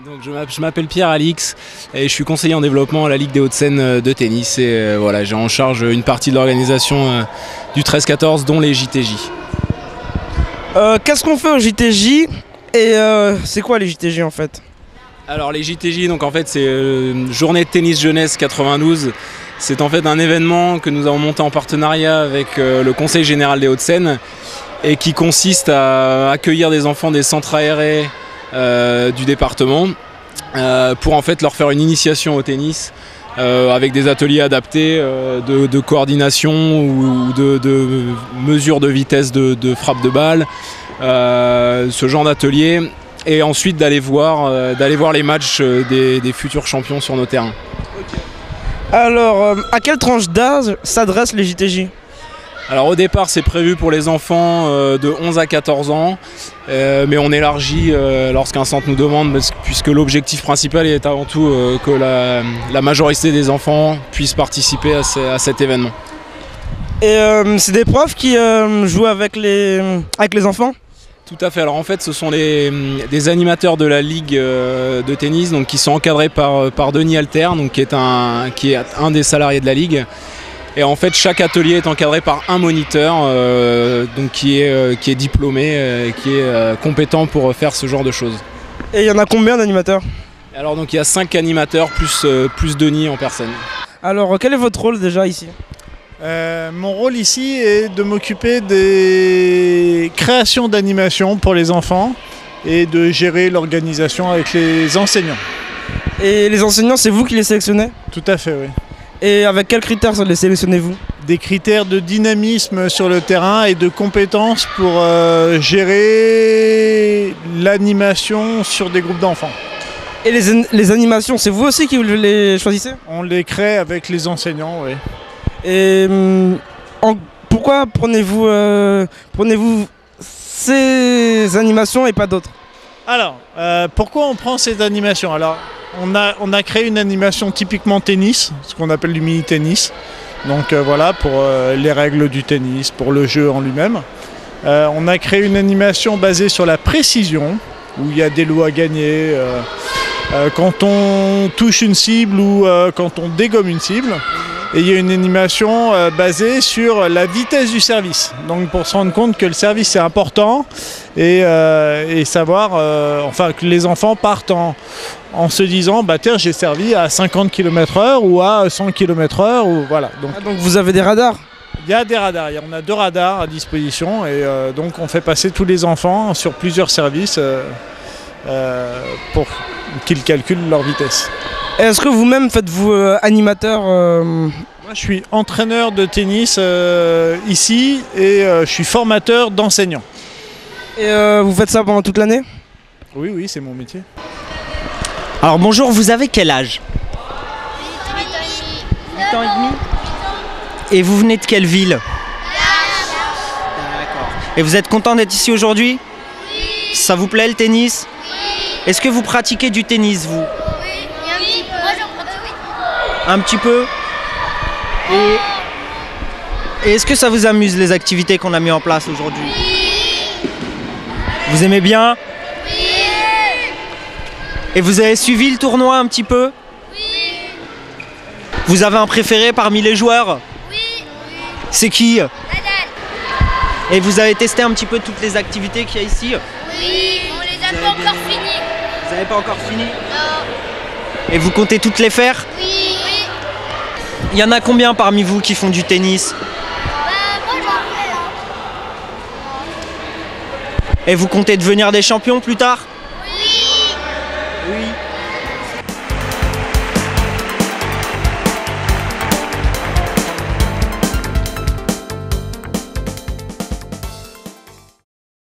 Donc je m'appelle Pierre Alix et je suis conseiller en développement à la Ligue des Hauts-de-Seine de tennis et voilà, j'ai en charge une partie de l'organisation du 13-14 dont les JTJ. Qu'est-ce qu'on fait au JTJ et c'est quoi les JTJ en fait? Alors les JTJ, donc en fait c'est Journée de tennis jeunesse 92. C'est en fait un événement que nous avons monté en partenariat avec le Conseil général des Hauts-de-Seine et qui consiste à accueillir des enfants des centres aérés du département pour en fait leur faire une initiation au tennis avec des ateliers adaptés de coordination ou de mesure de vitesse de frappe de balle, ce genre d'atelier, et ensuite d'aller voir les matchs des futurs champions sur nos terrains. Alors, à quelle tranche d'âge s'adressent les JTJ? Alors au départ c'est prévu pour les enfants de 11 à 14 ans, mais on élargit lorsqu'un centre nous demande, puisque l'objectif principal est avant tout que la majorité des enfants puissent participer à cet événement. Et c'est des profs qui jouent avec les enfants? Tout à fait, alors en fait ce sont des animateurs de la Ligue de tennis donc, qui sont encadrés par Denis Alter, donc, qui est un des salariés de la Ligue. Et en fait, chaque atelier est encadré par un moniteur donc qui est diplômé, qui est compétent pour faire ce genre de choses. Et il y en a combien d'animateurs? Alors donc il y a 5 animateurs plus Denis en personne. Alors quel est votre rôle déjà ici? Mon rôle ici est de m'occuper des créations d'animation pour les enfants et de gérer l'organisation avec les enseignants. Et les enseignants, c'est vous qui les sélectionnez? Tout à fait, oui. Et avec quels critères les sélectionnez-vous? Des critères de dynamisme sur le terrain et de compétences pour gérer l'animation sur des groupes d'enfants. Et les animations, c'est vous aussi qui les choisissez? On les crée avec les enseignants, oui. Et pourquoi prenez-vous ces animations et pas d'autres? Alors, pourquoi on prend ces animations? Alors, on a créé une animation typiquement tennis, ce qu'on appelle du mini-tennis. Donc voilà, pour les règles du tennis, pour le jeu en lui-même. On a créé une animation basée sur la précision, où il y a des lots à gagner, quand on touche une cible ou quand on dégomme une cible. Et il y a une animation basée sur la vitesse du service. Donc pour se rendre compte que le service est important et savoir enfin que les enfants partent en se disant bah tiens, j'ai servi à 50 km/h ou à 100 km/h ou voilà. Donc vous avez des radars? Il y a des radars, on a 2 radars à disposition et donc on fait passer tous les enfants sur plusieurs services pour qu'ils calculent leur vitesse. Est-ce que vous-même faites-vous animateur? Moi je suis entraîneur de tennis ici et je suis formateur d'enseignants. Et vous faites ça pendant toute l'année? Oui, c'est mon métier. Alors bonjour, vous avez quel âge? 8 ans et demi. Et vous venez de quelle ville? D'accord. Et vous êtes content d'être ici aujourd'hui? Oui. Ça vous plaît le tennis? Oui. Est-ce que vous pratiquez du tennis vous? Un petit peu. Et est-ce que ça vous amuse les activités qu'on a mis en place aujourd'hui? Oui. Vous aimez bien? Oui. Et vous avez suivi le tournoi un petit peu? Oui. Vous avez un préféré parmi les joueurs? Oui. C'est qui? Nadal. Et vous avez testé un petit peu toutes les activités qu'il y a ici? Oui, on les a pas encore finies. Vous n'avez pas encore fini? Non. Et vous comptez toutes les faire? Oui. Il y en a combien parmi vous qui font du tennis? Moi j'en fais. Et vous comptez devenir des champions plus tard?